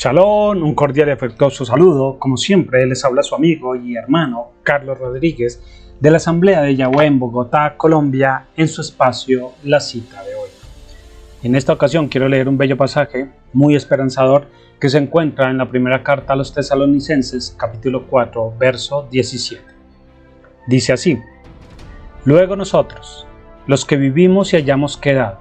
Shalom, un cordial y afectuoso saludo. Como siempre, les habla su amigo y hermano Carlos Rodríguez de la Asamblea de Yahweh en Bogotá, Colombia, en su espacio La Cita de hoy. En esta ocasión quiero leer un bello pasaje muy esperanzador que se encuentra en la primera carta a los Tesalonicenses, capítulo 4, verso 17. Dice así: Luego nosotros, los que vivimos y hayamos quedado,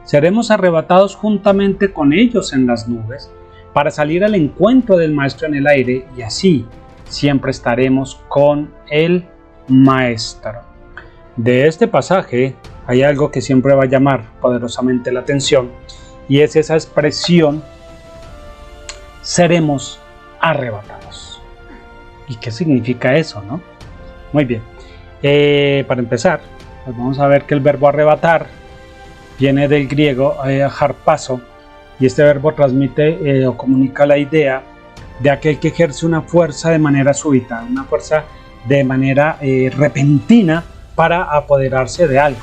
seremos arrebatados juntamente con ellos en las nubes, para salir al encuentro del Maestro en el aire, y así siempre estaremos con el Maestro. De este pasaje hay algo que siempre va a llamar poderosamente la atención, y es esa expresión: seremos arrebatados. ¿Y qué significa eso, no? Muy bien, para empezar, pues vamos a ver que el verbo arrebatar viene del griego harpazo, y este verbo transmite o comunica la idea de aquel que ejerce una fuerza de manera súbita, una fuerza de manera repentina para apoderarse de algo.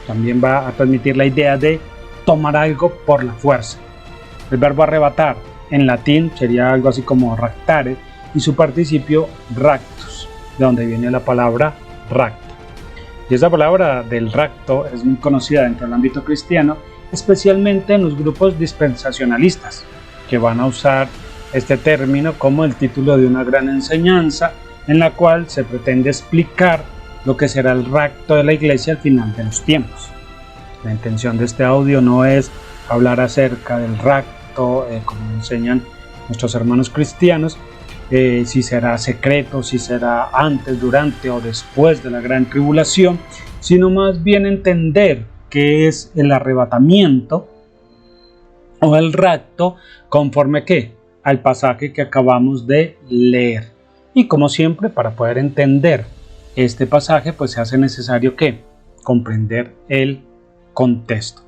También va a transmitir la idea de tomar algo por la fuerza. El verbo arrebatar en latín sería algo así como raptare, y su participio ractus, de donde viene la palabra rapto. Y esa palabra del rapto es muy conocida dentro del ámbito cristiano, especialmente en los grupos dispensacionalistas, que van a usar este término como el título de una gran enseñanza en la cual se pretende explicar lo que será el rapto de la iglesia al final de los tiempos. La intención de este audio no es hablar acerca del rapto, como enseñan nuestros hermanos cristianos, si será secreto, si será antes, durante o después de la gran tribulación, sino más bien entender qué es el arrebatamiento o el rapto conforme al pasaje que acabamos de leer. Y como siempre, para poder entender este pasaje, pues se hace necesario comprender el contexto.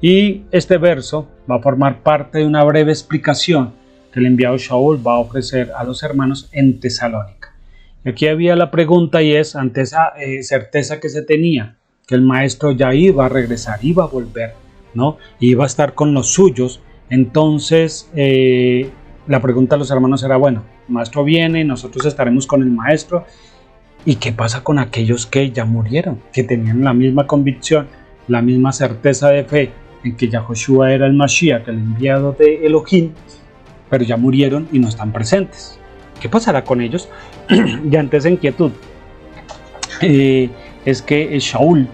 Y este verso va a formar parte de una breve explicación que el enviado Shaul va a ofrecer a los hermanos en Tesalónica. Y aquí había la pregunta, y es: ante esa certeza que se tenía que el maestro ya iba a regresar, iba a volver, ¿no? Iba a estar con los suyos. Entonces la pregunta a los hermanos era: bueno, el maestro viene, nosotros estaremos con el maestro, ¿y qué pasa con aquellos que ya murieron, que tenían la misma convicción, la misma certeza de fe en que Yahoshua era el Mashiach, el enviado de Elohim, pero ya murieron y no están presentes? ¿Qué pasará con ellos? Y ante esa inquietud es que Shaul,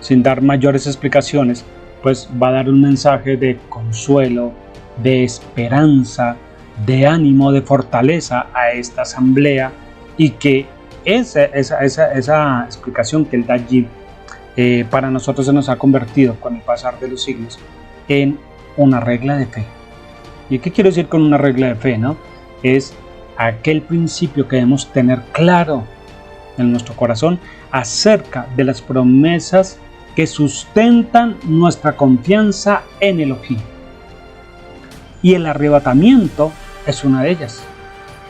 sin dar mayores explicaciones, pues va a dar un mensaje de consuelo, de esperanza, de ánimo, de fortaleza a esta asamblea, y que esa explicación que él da allí para nosotros se nos ha convertido con el pasar de los siglos en una regla de fe. ¿Y qué quiero decir con una regla de fe, no? Es aquel principio que debemos tener claro en nuestro corazón acerca de las promesas que sustentan nuestra confianza en Elohim. Y el arrebatamiento es una de ellas.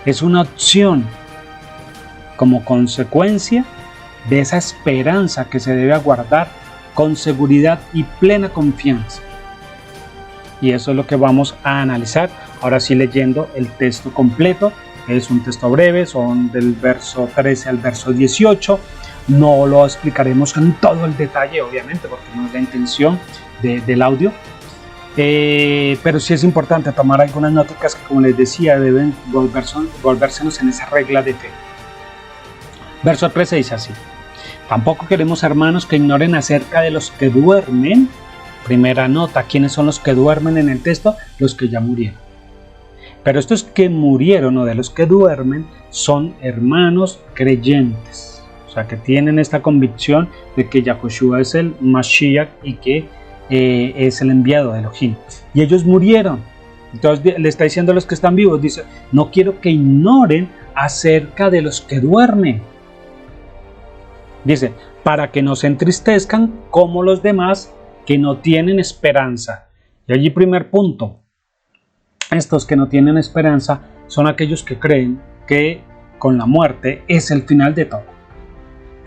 Es una opción como consecuencia de esa esperanza que se debe aguardar con seguridad y plena confianza. Y eso es lo que vamos a analizar ahora sí, leyendo el texto completo. Es un texto breve, son del verso 13 al verso 18. No lo explicaremos en todo el detalle, obviamente, porque no es la intención del audio. Pero sí es importante tomar algunas notas que, como les decía, deben volvérsenos en esa regla de fe. Verso 13 dice así: Tampoco queremos, hermanos, que ignoren acerca de los que duermen. Primera nota: ¿quiénes son los que duermen en el texto? Los que ya murieron. Pero estos que murieron, o de los que duermen, son hermanos creyentes. O sea, que tienen esta convicción de que Yahoshua es el Mashiach y que es el enviado de Elohim. Y ellos murieron. Entonces le está diciendo a los que están vivos, dice: no quiero que ignoren acerca de los que duermen. Dice: para que no se entristezcan como los demás que no tienen esperanza. Y allí, primer punto: estos que no tienen esperanza son aquellos que creen que con la muerte es el final de todo.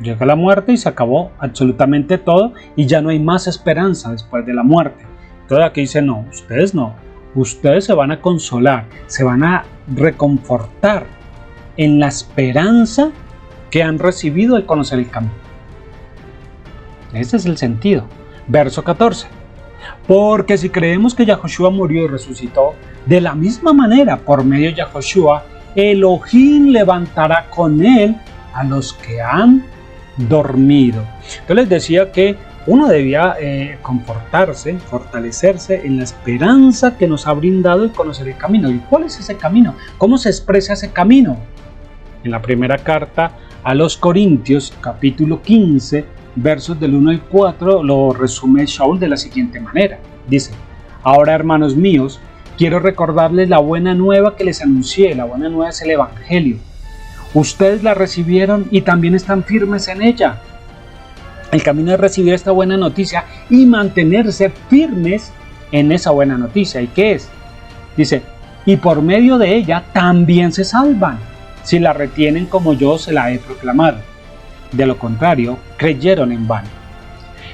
Llega la muerte y se acabó absolutamente todo, y ya no hay más esperanza después de la muerte. Entonces aquí dice: no, ustedes no. ustedes se van a consolar, se van a reconfortar en la esperanza que han recibido al conocer el camino. Ese es el sentido. Verso 14. Porque si creemos que Yahoshua murió y resucitó, de la misma manera, por medio de Yahoshua, Elohim levantará con él a los que han dormido. Yo les decía que uno debía confortarse, fortalecerse en la esperanza que nos ha brindado el conocer el camino. ¿Y cuál es ese camino? ¿Cómo se expresa ese camino? En la primera carta a los Corintios, capítulo 15, versos del 1 al 4, lo resume Shaul de la siguiente manera. Dice: ahora, hermanos míos, quiero recordarles la buena nueva que les anuncié. La buena nueva es el Evangelio. Ustedes la recibieron y también están firmes en ella. El camino es recibir esta buena noticia y mantenerse firmes en esa buena noticia. ¿Y qué es? Dice: y por medio de ella también se salvan, si la retienen como yo se la he proclamado. De lo contrario, creyeron en vano.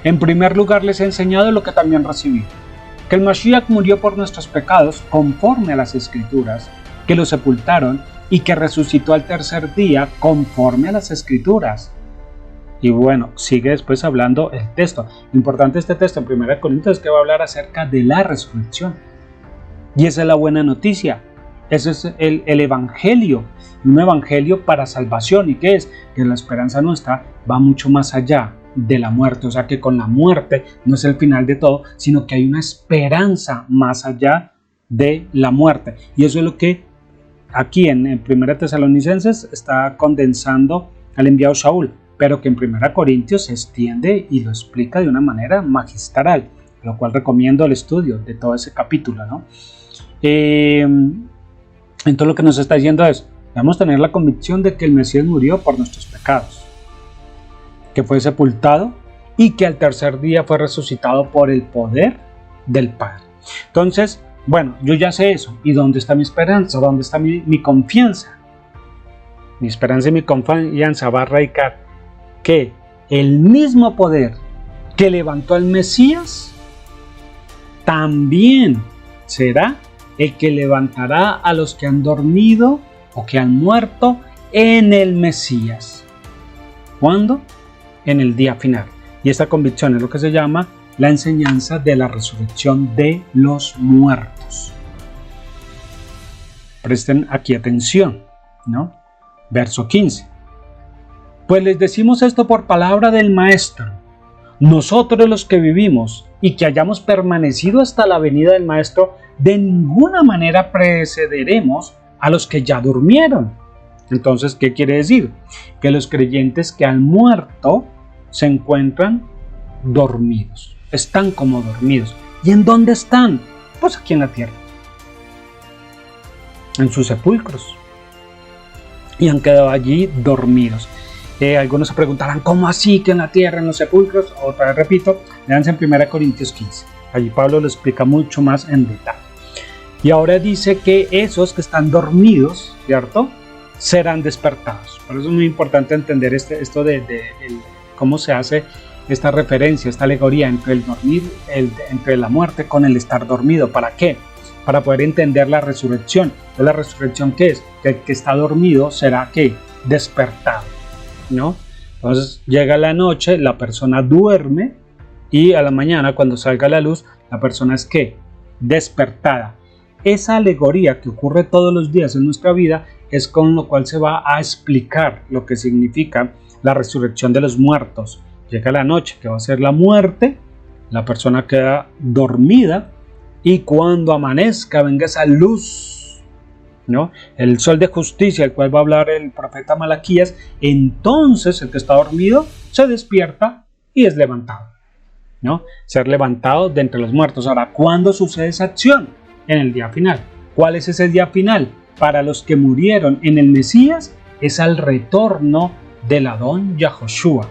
En primer lugar, les he enseñado lo que también recibí: que el Mashiach murió por nuestros pecados conforme a las Escrituras, que lo sepultaron y que resucitó al tercer día conforme a las Escrituras. Y bueno, sigue después hablando el texto. Importante este texto en 1 Corintios es que va a hablar acerca de la resurrección. Y esa es la buena noticia. Ese es el Evangelio. Un Evangelio para salvación. ¿Y qué es? Que la esperanza nuestra va mucho más allá de la muerte. O sea que con la muerte no es el final de todo, sino que hay una esperanza más allá de la muerte. Y eso es lo que aquí en 1 Tesalonicenses está condensando al enviado Shaul, pero que en 1 Corintios se extiende y lo explica de una manera magistral, lo cual recomiendo el estudio de todo ese capítulo, ¿no? Entonces lo que nos está diciendo es: debemos tener la convicción de que el Mesías murió por nuestros pecados, que fue sepultado y que al tercer día fue resucitado por el poder del Padre. Entonces, bueno, yo ya sé eso. ¿Y dónde está mi esperanza? ¿Dónde está mi confianza? Mi esperanza y mi confianza va a radicar que el mismo poder que levantó al Mesías también será el que levantará a los que han dormido o que han muerto en el Mesías. ¿Cuándo? En el día final. Y esta convicción es lo que se llama la enseñanza de la resurrección de los muertos. Presten aquí atención, ¿no? Verso 15. Pues les decimos esto por palabra del Maestro. Nosotros los que vivimos y que hayamos permanecido hasta la venida del Maestro, de ninguna manera precederemos a los que ya durmieron. Entonces, ¿qué quiere decir? Que los creyentes que han muerto se encuentran dormidos. Están como dormidos. ¿Y en dónde están? Pues aquí en la tierra. En sus sepulcros. Y han quedado allí dormidos. Algunos se preguntarán: ¿cómo así que en la tierra, en los sepulcros? Otra vez repito, léanse en 1 Corintios 15. Allí Pablo lo explica mucho más en detalle. Y ahora dice que esos que están dormidos, ¿cierto?, serán despertados. Por eso es muy importante entender esto de cómo se hace esta referencia, esta alegoría entre el dormir, entre la muerte con el estar dormido. ¿Para qué? Para poder entender la resurrección. ¿Entonces la resurrección qué es? Que el que está dormido será ¿qué? Despertado, ¿no? Entonces llega la noche, la persona duerme y a la mañana, cuando salga la luz, la persona es ¿qué? Despertada. Esa alegoría que ocurre todos los días en nuestra vida es con lo cual se va a explicar lo que significa la resurrección de los muertos. Llega la noche, que va a ser la muerte, la persona queda dormida y cuando amanezca venga esa luz, ¿no? El sol de justicia, el cual va a hablar el profeta Malaquías, entonces el que está dormido se despierta y es levantado, ¿no? Ser levantado de entre los muertos. Ahora, ¿cuándo sucede esa acción? En el día final. ¿Cuál es ese día final? Para los que murieron en el Mesías es al retorno del Adón Yahoshua,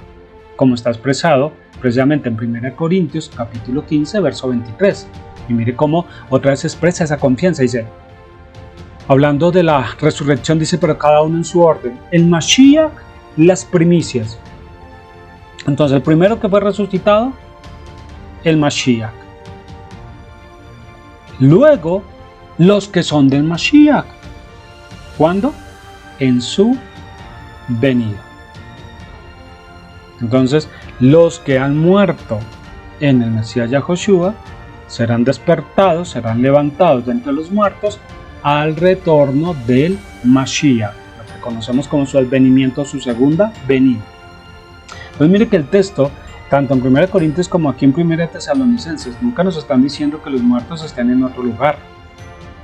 como está expresado precisamente en 1 Corintios capítulo 15 verso 23. Y mire cómo otra vez expresa esa confianza. Dice, hablando de la resurrección, dice: pero cada uno en su orden. El Mashiach, las primicias. Entonces el primero que fue resucitado, el Mashiach. Luego los que son del Mashiach. ¿Cuándo? En su venida. Entonces, los que han muerto en el Mesías Yahoshua serán despertados, serán levantados de entre los muertos al retorno del Mashiach, lo que conocemos como su advenimiento, su segunda venida. Pues mire que el texto, tanto en 1 Corintios como aquí en 1 Tesalonicenses, nunca nos están diciendo que los muertos estén en otro lugar,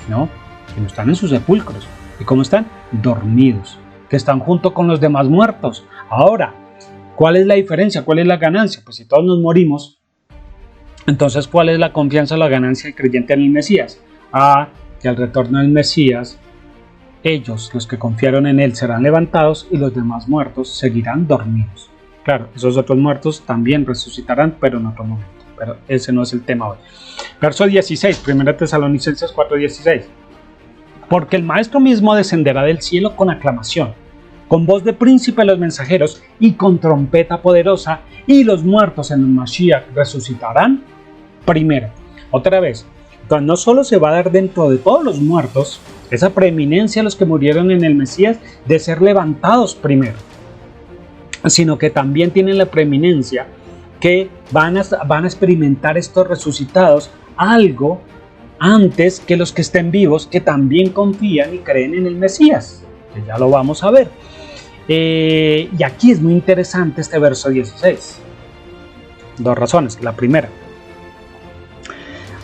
no, que no están en sus sepulcros. ¿Y cómo están? Dormidos, que están junto con los demás muertos. Ahora, ¿cuál es la diferencia? ¿Cuál es la ganancia? Pues si todos nos morimos, entonces ¿cuál es la confianza o la ganancia del creyente en el Mesías? Que al retorno del Mesías, ellos, los que confiaron en él, serán levantados y los demás muertos seguirán dormidos. Claro, esos otros muertos también resucitarán, pero en otro momento. Pero ese no es el tema hoy. Verso 16, 1 Tesalonicenses 4:16. Porque el Maestro mismo descenderá del cielo con aclamación, con voz de príncipe de los mensajeros y con trompeta poderosa, y los muertos en el Mashiach resucitarán primero. Otra vez, entonces no solo se va a dar dentro de todos los muertos esa preeminencia a los que murieron en el Mesías de ser levantados primero, sino que también tienen la preeminencia que van a experimentar estos resucitados algo antes que los que estén vivos, que también confían y creen en el Mesías, que ya lo vamos a ver. Y aquí es muy interesante este verso 16. Dos razones. La primera,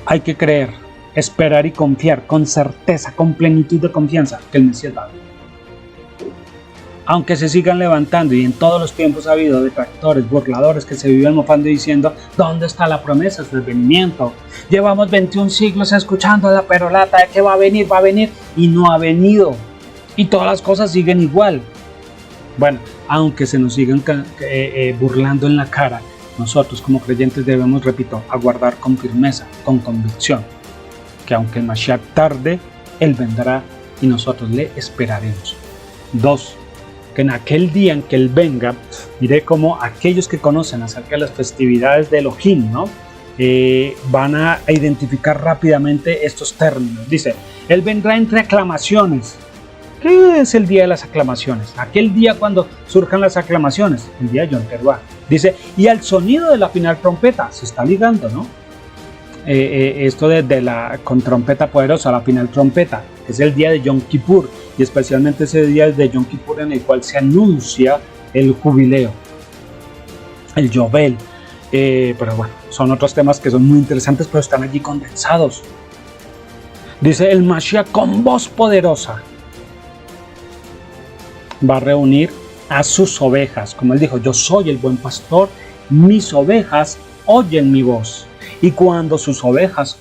hay que creer, esperar y confiar con certeza, con plenitud de confianza que el Mesías va a venir. Aunque se sigan levantando y en todos los tiempos ha habido detractores, burladores que se viven mofando y diciendo ¿dónde está la promesa, su advenimiento? Llevamos 21 siglos escuchando la perolata de que va a venir y no ha venido. Y todas las cosas siguen igual. Bueno, aunque se nos sigan burlando en la cara, nosotros como creyentes debemos, repito, aguardar con firmeza, con convicción, que aunque el Mashiach tarde, Él vendrá y nosotros le esperaremos. 2. Que en aquel día en que Él venga, mire cómo aquellos que conocen acerca de las festividades de Elohim, ¿no? Van a identificar rápidamente estos términos. Dice, Él vendrá entre aclamaciones. ¿Qué es el día de las aclamaciones? Aquel día cuando surjan las aclamaciones, el día de Yom Teruah. Dice, y al sonido de la final trompeta, se está ligando, ¿no? Esto con trompeta poderosa, la final trompeta, que es el día de Yom Kippur, y especialmente ese día de Yom Kippur en el cual se anuncia el jubileo, el Yobel. Pero bueno, son otros temas que son muy interesantes, pero están allí condensados. Dice, el Mashiach con voz poderosa va a reunir a sus ovejas, como Él dijo, yo soy el buen pastor, mis ovejas oyen mi voz, y cuando sus ovejas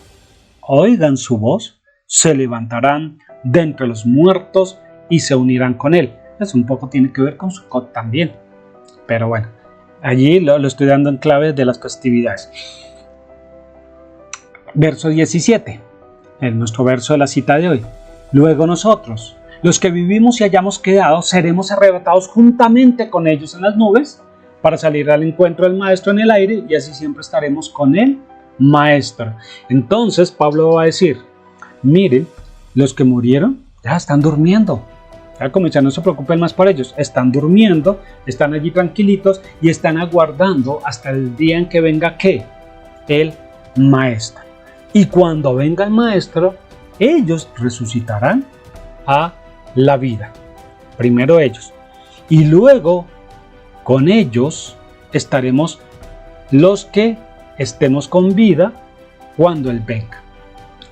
oigan su voz, se levantarán de entre los muertos y se unirán con Él. Eso un poco tiene que ver con Sukkot también, pero bueno, allí lo estoy dando en clave de las festividades. Verso 17, es nuestro verso de la cita de hoy. Luego nosotros, los que vivimos y hayamos quedado, seremos arrebatados juntamente con ellos en las nubes para salir al encuentro del Maestro en el aire, y así siempre estaremos con el Maestro. Entonces Pablo va a decir, miren, los que murieron ya están durmiendo. Ya como dice, no se preocupen más por ellos, están durmiendo, están allí tranquilitos y están aguardando hasta el día en que venga ¿qué? El Maestro. Y cuando venga el Maestro, ellos resucitarán a la vida. Primero ellos. Y luego con ellos estaremos los que estemos con vida cuando Él venga.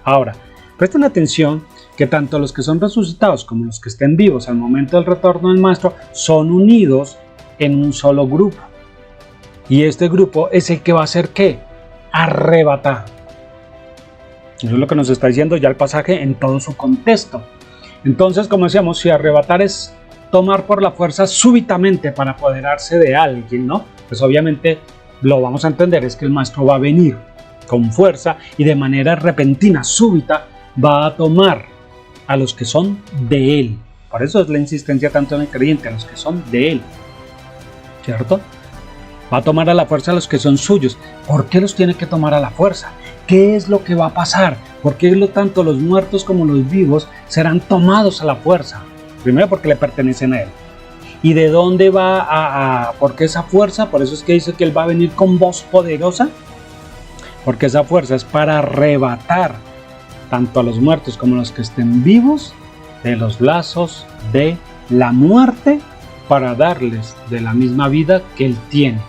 Ahora, presten atención que tanto los que son resucitados como los que estén vivos al momento del retorno del Maestro son unidos en un solo grupo. Y este grupo es el que va a ser ¿qué? Arrebatar. Eso es lo que nos está diciendo ya el pasaje en todo su contexto. Entonces, como decíamos, si arrebatar es tomar por la fuerza súbitamente para apoderarse de alguien, ¿no? Pues obviamente lo vamos a entender, es que el Maestro va a venir con fuerza y de manera repentina, súbita, va a tomar a los que son de Él. Por eso es la insistencia tanto en el creyente, a los que son de Él, ¿cierto? Va a tomar a la fuerza a los que son suyos. ¿Por qué los tiene que tomar a la fuerza? ¿Qué es lo que va a pasar? ¿Por qué tanto los muertos como los vivos serán tomados a la fuerza? Primero porque le pertenecen a Él. ¿Y de dónde va por qué esa fuerza? Por eso es que dice que Él va a venir con voz poderosa. Porque esa fuerza es para arrebatar tanto a los muertos como a los que estén vivos de los lazos de la muerte, para darles de la misma vida que Él tiene,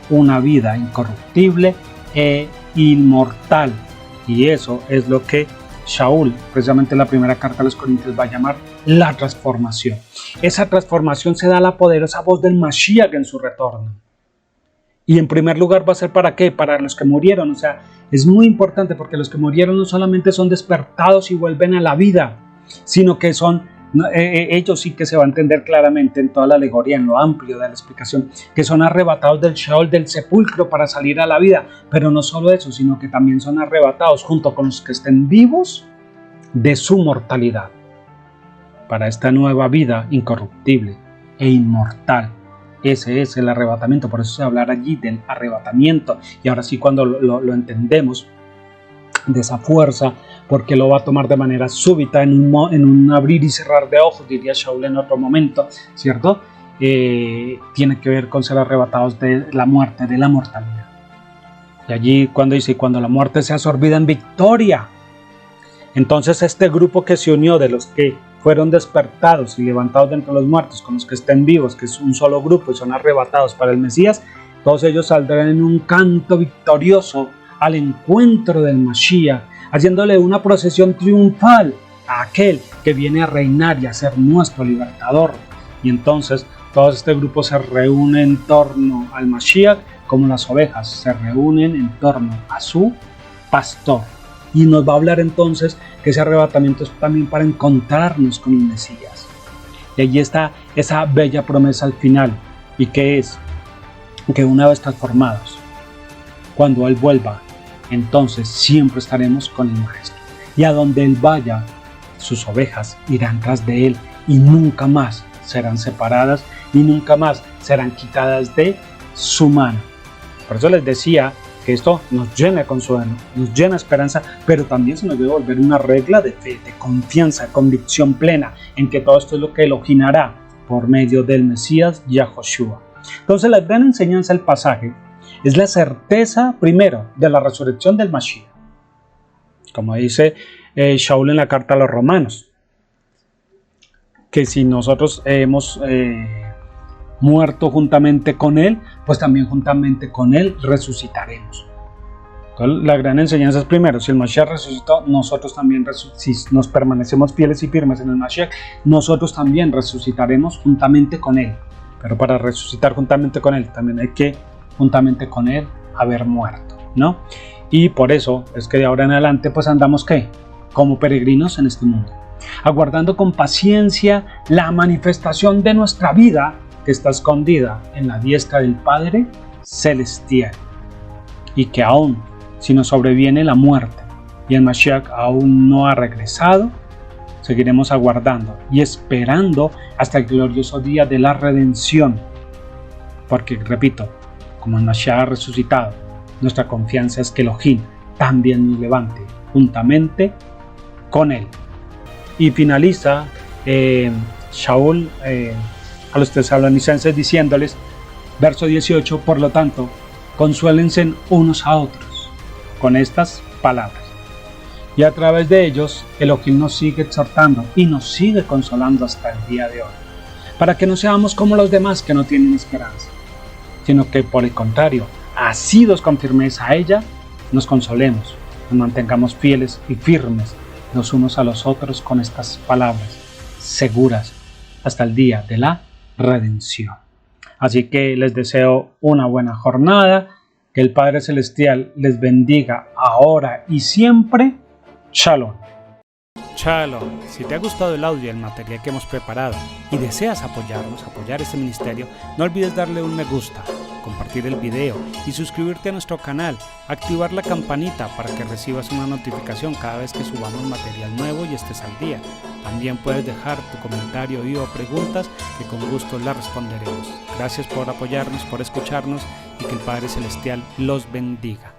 una vida incorruptible e inmortal. Y eso es lo que Shaul, precisamente en la primera carta a los Corintios, va a llamar la transformación. Esa transformación se da a la poderosa voz del Mashiach en su retorno. Y en primer lugar va a ser ¿para qué? Para los que murieron. O sea, es muy importante, porque los que murieron no solamente son despertados y vuelven a la vida, sino que son, ellos sí que se va a entender claramente en toda la alegoría, en lo amplio de la explicación, que son arrebatados del Sheol, del sepulcro, para salir a la vida. Pero no solo eso, sino que también son arrebatados junto con los que estén vivos de su mortalidad, para esta nueva vida incorruptible e inmortal. Ese es el arrebatamiento, por eso se habla allí del arrebatamiento. Y ahora sí, cuando lo entendemos, de esa fuerza, porque lo va a tomar de manera súbita, en un abrir y cerrar de ojos, diría Shaul en otro momento, ¿cierto? Tiene que ver con ser arrebatados de la muerte, de la mortalidad. Y allí cuando dice, cuando la muerte sea absorbida en victoria, entonces este grupo que se unió de los que fueron despertados y levantados de entre los muertos, con los que estén vivos, que es un solo grupo y son arrebatados para el Mesías, todos ellos saldrán en un canto victorioso al encuentro del Mashiach, haciéndole una procesión triunfal a aquel que viene a reinar y a ser nuestro libertador. Y entonces todo este grupo se reúne en torno al Mashiach, como las ovejas se reúnen en torno a su pastor. Y nos va a hablar entonces que ese arrebatamiento es también para encontrarnos con el Mesías. Y allí está esa bella promesa al final, y que es que una vez transformados, cuando Él vuelva, entonces siempre estaremos con el Maestro. Y a donde Él vaya, sus ovejas irán tras de Él, y nunca más serán separadas, y nunca más serán quitadas de su mano. Por eso les decía que esto nos llena de consuelo, nos llena de esperanza, pero también se nos debe volver una regla de fe, de confianza, convicción plena en que todo esto es lo que Elohim hará por medio del Mesías Yahoshua. Entonces la gran enseñanza del pasaje es la certeza primero de la resurrección del Mashiach, como dice Shaul en la carta a los Romanos, que si nosotros hemos muerto juntamente con Él, pues también juntamente con Él resucitaremos. Entonces, la gran enseñanza es primero, si el Mashiach resucitó, nosotros también, si nos permanecemos fieles y firmes en el Mashiach, nosotros también resucitaremos juntamente con Él. Pero para resucitar juntamente con Él, también hay que juntamente con Él haber muerto, ¿no? Y por eso es que de ahora en adelante pues andamos ¿qué? Como peregrinos en este mundo, aguardando con paciencia la manifestación de nuestra vida, que está escondida en la diestra del Padre Celestial, y que aún si nos sobreviene la muerte y el Mashiach aún no ha regresado, seguiremos aguardando y esperando hasta el glorioso día de la redención, porque repito, como el Mashiach ha resucitado, nuestra confianza es que Elohim también nos levante juntamente con Él. Y finaliza Shaul a los tesalonicenses diciéndoles, verso 18, por lo tanto, consuélense unos a otros con estas palabras. Y a través de ellos, Elohim nos sigue exhortando y nos sigue consolando hasta el día de hoy, para que no seamos como los demás que no tienen esperanza, sino que por el contrario, asidos con firmeza a ella, nos consolemos, nos mantengamos fieles y firmes los unos a los otros con estas palabras seguras hasta el día de la redención. Así que les deseo una buena jornada, que el Padre Celestial les bendiga ahora y siempre. Shalom. Shalom. Si te ha gustado el audio y el material que hemos preparado y deseas apoyarnos, apoyar este ministerio, no olvides darle un me gusta, compartir el video y suscribirte a nuestro canal, activar la campanita para que recibas una notificación cada vez que subamos material nuevo y estés al día. También puedes dejar tu comentario y o preguntas que con gusto las responderemos. Gracias por apoyarnos, por escucharnos y que el Padre Celestial los bendiga.